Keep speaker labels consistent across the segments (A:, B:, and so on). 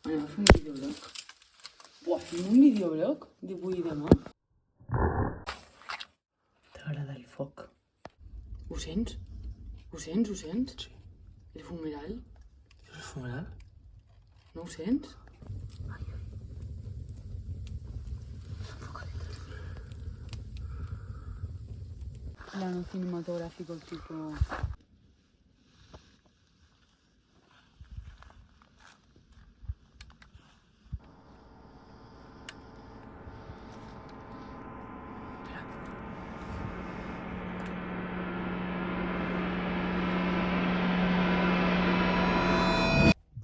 A: Anem a fer un videoblog. Buah, fem un videoblog d'avui i demà. T'agrada el foc? Ho sents? Ho sents? Ho sents?
B: Sí.
A: El fumeral?
B: ¿Es el fumeral?
A: No ho sents? Plano cinematográfico tipo...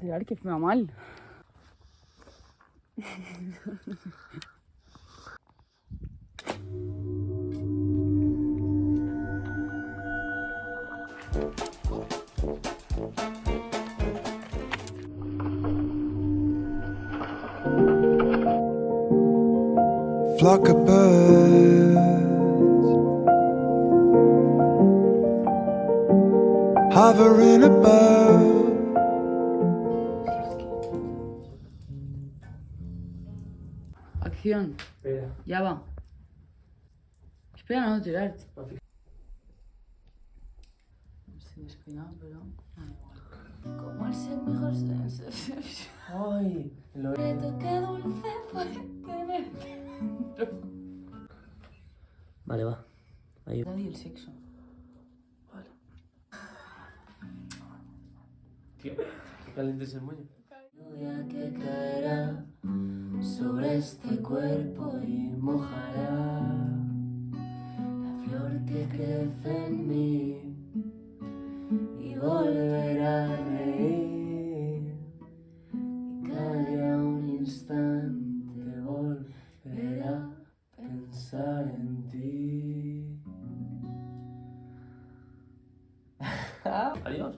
A: Esperar, que me va mal.
C: Flock of birds hovering above.
A: Acción.
B: Espera.
A: Ya va. Espera, no, Gerard. Estoy despeinado, pero... da igual. Como el ser mejor sensación.
B: ¡Ay! Lo...
A: Qué dulce fue tenerte.
B: Vale, va. Ahí.
A: Daddy, el sexo.
B: Vale. Tío, qué caliente es el moño.
D: Lluvia que caerá sobre este cuerpo y mojará la flor que crece en mí y volverá a reír y cada un instante volverá a pensar en ti.
B: Adiós.